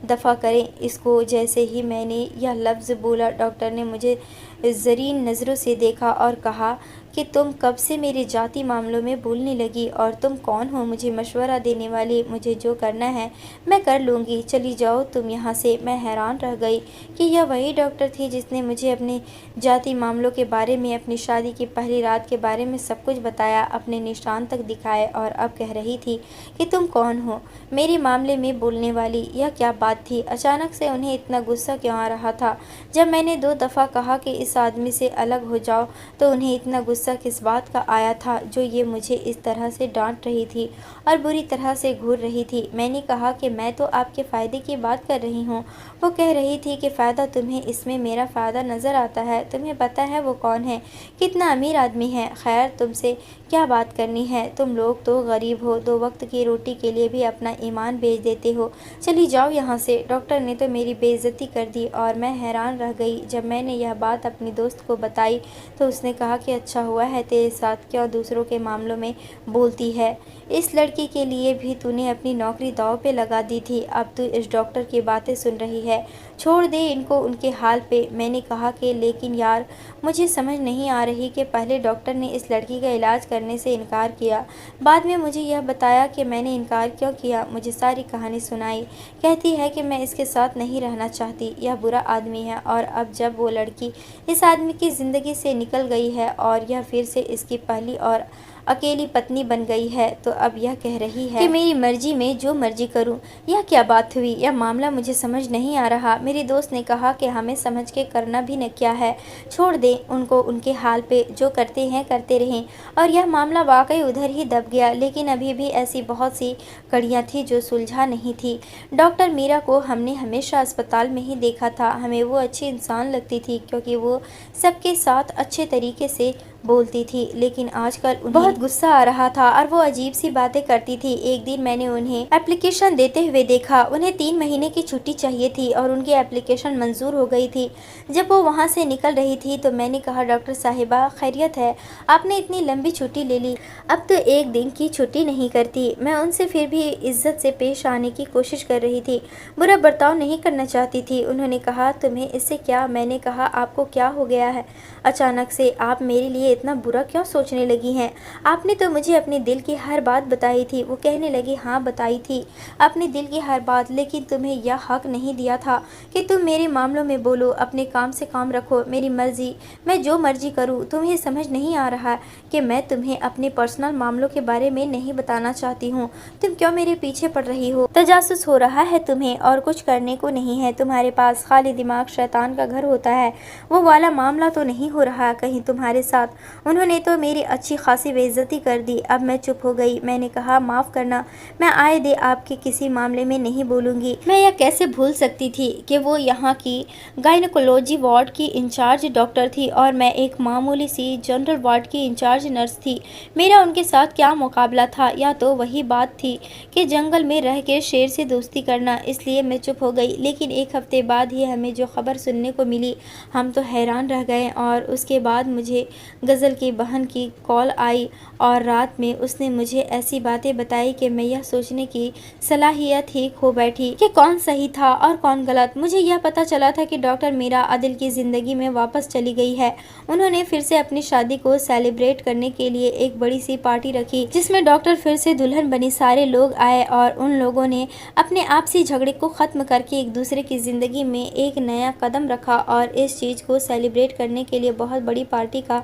दफ़ा करें इसको। जैसे ही मैंने यह लफ्ज़ बोला डॉक्टर ने मुझे ज़रीन नज़रों से देखा और कहा कि तुम कब से मेरे जाती मामलों में बोलने लगी और तुम कौन हो मुझे मशवरा देने वाली। मुझे जो करना है मैं कर लूँगी, चली जाओ तुम यहाँ से। मैं हैरान रह गई कि यह वही डॉक्टर थी जिसने मुझे अपने जाती मामलों के बारे में, अपनी शादी की पहली रात के बारे में सब कुछ बताया, अपने निशान तक दिखाए और अब कह रही थी कि तुम कौन हो मेरे मामले में बोलने वाली। यह क्या बात थी। अचानक से उन्हें इतना गुस्सा क्यों आ रहा था। जब मैंने 2 दफ़ा कहा कि इस आदमी से अलग हो जाओ तो उन्हें इतना गुस्सा गुस्सा किस बात का आया था जो ये मुझे इस तरह से डांट रही थी और बुरी तरह से घूर रही थी। मैंने कहा कि मैं तो आपके फ़ायदे की बात कर रही हूँ। वो कह रही थी कि फ़ायदा तुम्हें इसमें मेरा फ़ायदा नज़र आता है। तुम्हें पता है वो कौन है, कितना अमीर आदमी है। खैर, तुमसे क्या बात करनी है, तुम लोग तो गरीब हो, 2 वक्त की रोटी के लिए भी अपना ईमान बेच देते हो। चली जाओ यहाँ से। डॉक्टर ने तो मेरी बेइज्जती कर दी और मैं हैरान रह गई। जब मैंने यह बात अपनी दोस्त को बताई तो उसने कहा कि अच्छा हुआ है तेरे साथ, क्यों दूसरों के मामलों में बोलती है। इस लड़की के लिए भी तूने अपनी नौकरी दांव पे लगा दी थी, अब तू इस डॉक्टर की बातें सुन रही है। छोड़ दे इनको उनके हाल पे। मैंने कहा कि लेकिन यार, मुझे समझ नहीं आ रही कि पहले डॉक्टर ने इस लड़की का इलाज करने से इनकार किया, बाद में मुझे यह बताया कि मैंने इनकार क्यों किया। मुझे सारी कहानी सुनाई। कहती है कि मैं इसके साथ नहीं रहना चाहती, यह बुरा आदमी है। और अब जब वो लड़की इस आदमी की ज़िंदगी से निकल गई है और यह फिर से इसकी पहली और अकेली पत्नी बन गई है, तो अब यह कह रही है कि मेरी मर्जी में जो मर्जी करूं। यह क्या बात हुई? यह मामला मुझे समझ नहीं आ रहा। मेरी दोस्त ने कहा कि हमें समझ के करना भी न क्या है, छोड़ दे उनको उनके हाल पे, जो करते हैं करते रहें। और यह मामला वाकई उधर ही दब गया, लेकिन अभी भी ऐसी बहुत सी कड़ियाँ थी जो सुलझा नहीं थी। डॉक्टर मीरा को हमने हमेशा अस्पताल में ही देखा था। हमें वो अच्छी इंसान लगती थी क्योंकि वो सबके साथ अच्छे तरीके से बोलती थी, लेकिन आजकल उन्हें बहुत गुस्सा आ रहा था और वो अजीब सी बातें करती थी। एक दिन मैंने उन्हें एप्लीकेशन देते हुए देखा। उन्हें 3 महीने की छुट्टी चाहिए थी और उनकी एप्लीकेशन मंजूर हो गई थी। जब वो वहाँ से निकल रही थी तो मैंने कहा, डॉक्टर साहिबा खैरियत है, आपने इतनी लंबी छुट्टी ले ली, अब तो 1 दिन की छुट्टी नहीं करती। मैं उनसे फिर भी इज्जत से पेश आने की कोशिश कर रही थी, बुरा बर्ताव नहीं करना चाहती थी। उन्होंने कहा, तुम्हें इससे क्या? मैंने कहा, आपको क्या हो गया है? अचानक से आप मेरे लिए इतना बुरा क्यों सोचने लगी हैं? आपने तो मुझे अपने दिल की हर बात बताई थी। वो कहने लगी, हाँ बताई थी अपने दिल की हर बात, लेकिन तुम्हें यह हक नहीं दिया था कि तुम मेरे मामलों में बोलो। अपने काम से काम रखो, मेरी मर्जी, मैं जो मर्जी करूँ। तुम्हें समझ नहीं आ रहा कि मैं तुम्हें अपने पर्सनल मामलों के बारे में नहीं बताना चाहती हूँ। तुम क्यों मेरे पीछे पड़ रही हो? तजासुस हो रहा है तुम्हें और कुछ करने को नहीं है तुम्हारे पास, खाली दिमाग शैतान का घर होता है। वो वाला मामला तो नहीं हो रहा कहीं तुम्हारे साथ? उन्होंने तो मेरी अच्छी खासी बेइज्जती कर दी। अब मैं चुप हो गई। मैंने कहा, माफ़ करना, मैं आए दे आपके किसी मामले में नहीं बोलूँगी। मैं यह कैसे भूल सकती थी कि वो यहाँ की गायनोकोलॉजी वार्ड की इंचार्ज डॉक्टर थी और मैं एक मामूली सी जनरल वार्ड की इंचार्ज नर्स थी। मेरा उनके साथ क्या मुकाबला था? या तो वही बात थी कि जंगल में रह के शेर से दोस्ती करना। इसलिए मैं चुप हो गई। लेकिन 1 हफ्ते बाद ही हमें जो खबर सुनने को मिली, हम तो हैरान रह गए। और उसके बाद मुझे गज़ल की बहन की कॉल आई और रात में उसने मुझे ऐसी बातें बताई कि मैं यह सोचने की सलाहियत ही खो बैठी कि कौन सही था और कौन गलत। मुझे यह पता चला था कि डॉक्टर मीरा आदिल की ज़िंदगी में वापस चली गई है। उन्होंने फिर से अपनी शादी को सेलिब्रेट करने के लिए एक बड़ी सी पार्टी रखी, जिसमें डॉक्टर फिर से दुल्हन बनी सारे लोग आए और उन लोगों ने अपने आपसी झगड़े को ख़त्म करके एक दूसरे की ज़िंदगी में एक नया कदम रखा और इस चीज़ को सेलिब्रेट करने के लिए बहुत बड़ी पार्टी का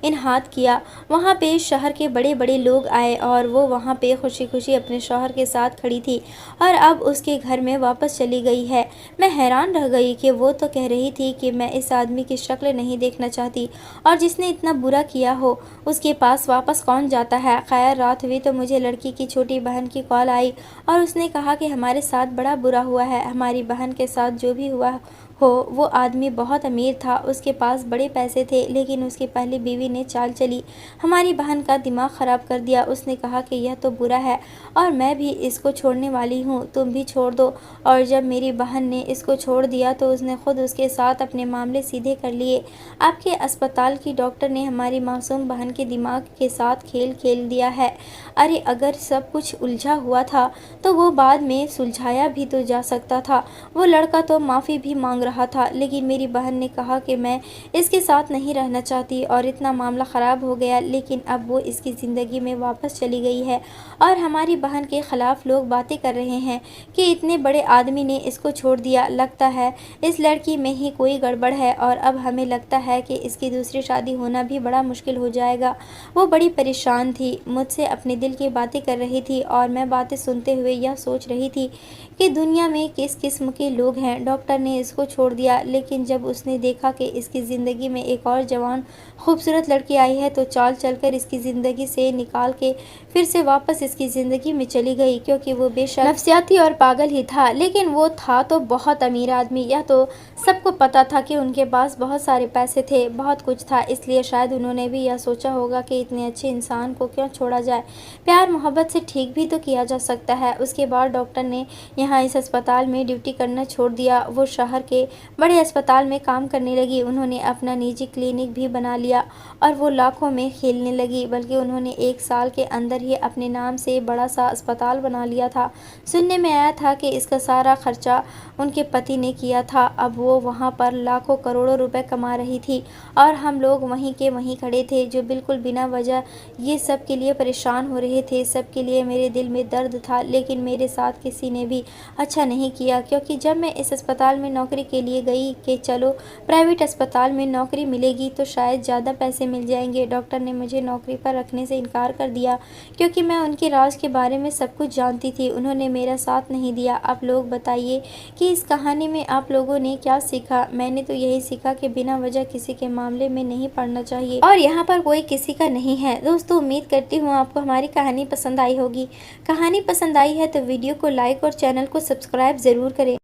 इन्हात किया। वहाँ पे शहर के बड़े बड़े लोग आए और वो वहाँ पे खुशी खुशी अपने शौहर के साथ खड़ी थी और अब उसके घर में वापस चली गई है। मैं हैरान रह गई कि वो तो कह रही थी कि मैं इस आदमी की शक्ल नहीं देखना चाहती और जिसने इतना बुरा किया हो उसके पास वापस कौन जाता है। खैर, रात हुई तो मुझे लड़की की छोटी बहन की कॉल आई और उसने कहा कि हमारे साथ बड़ा बुरा हुआ है। हमारी बहन के साथ जो भी हुआ हो, वो आदमी बहुत अमीर था, उसके पास बड़े पैसे थे, लेकिन उसकी पहली बीवी ने चाल चली, हमारी बहन का दिमाग ख़राब कर दिया। उसने कहा कि यह तो बुरा है और मैं भी इसको छोड़ने वाली हूँ, तुम भी छोड़ दो। और जब मेरी बहन ने इसको छोड़ दिया तो उसने खुद उसके साथ अपने मामले सीधे कर लिए। आपके अस्पताल की डॉक्टर ने हमारी मासूम बहन के दिमाग के साथ खेल खेल दिया है। अरे, अगर सब कुछ उलझा हुआ था तो वो बाद में सुलझाया भी तो जा सकता था। वो लड़का तो माफ़ी भी मांग रहा था, लेकिन मेरी बहन ने कहा कि मैं इसके साथ नहीं रहना चाहती और इतना मामला ख़राब हो गया। लेकिन अब वो इसकी ज़िंदगी में वापस चली गई है और हमारी बहन के ख़िलाफ़ लोग बातें कर रहे हैं कि इतने बड़े आदमी ने इसको छोड़ दिया। लगता है इस लड़की में ही कोई गड़बड़ है और अब हमें लगता है कि इसकी दूसरी शादी होना भी बड़ा मुश्किल हो जाएगा। वो बड़ी परेशान थी, मुझसे अपने दिल की बातें कर रही थी और मैं बातें सुनते हुए यह सोच रही थी कि दुनिया में किस किस्म के लोग हैं। डॉक्टर ने इसको छोड़ दिया। लेकिन जब उसने देखा कि इसकी ज़िंदगी में एक और जवान खूबसूरत लड़की आई है तो चाल चलकर इसकी ज़िंदगी से निकाल के फिर से वापस इसकी ज़िंदगी में चली गई, क्योंकि वो बेशक नफसियाती और पागल ही था, लेकिन वो था तो बहुत अमीर आदमी। यह तो सबको पता था कि उनके पास बहुत सारे पैसे थे, बहुत कुछ था, इसलिए शायद उन्होंने भी यह सोचा होगा कि इतने अच्छे इंसान को क्यों छोड़ा जाए, प्यार मोहब्बत से ठीक भी तो किया जा सकता है। उसके बाद डॉक्टर ने यहाँ इस अस्पताल में ड्यूटी करना छोड़ दिया। वो शहर के बड़े अस्पताल में काम करने लगी। उन्होंने अपना निजी क्लिनिक भी बना लिया और वो लाखों में खेलने लगी, बल्कि उन्होंने 1 साल के अंदर ही अपने नाम से बड़ा सा अस्पताल बना लिया था। सुनने में आया था कि इसका सारा खर्चा उनके पति ने किया था। अब वो वहाँ पर लाखों करोड़ों रुपए कमा रही थी और हम लोग वहीं के वहीं खड़े थे, जो बिल्कुल बिना वजह ये सब के लिए परेशान हो रहे थे। सबके लिए मेरे दिल में दर्द था, लेकिन मेरे साथ किसी ने भी अच्छा नहीं किया, क्योंकि जब मैं इस अस्पताल में नौकरी के लिए गई कि चलो प्राइवेट अस्पताल में नौकरी मिलेगी तो शायद ज़्यादा पैसे मिल जाएंगे, डॉक्टर ने मुझे नौकरी पर रखने से इनकार कर दिया, क्योंकि मैं उनके राज के बारे में सब कुछ जानती थी। उन्होंने मेरा साथ नहीं दिया। आप लोग बताइए कि इस कहानी में आप लोगों ने क्या सीखा? मैंने तो यही सीखा कि बिना वजह किसी के मामले में नहीं पड़ना चाहिए और यहाँ पर कोई किसी का नहीं है। दोस्तों, उम्मीद करती हूँ आपको हमारी कहानी पसंद आई होगी। कहानी पसंद आई है तो वीडियो को लाइक और चैनल को सब्सक्राइब ज़रूर करें।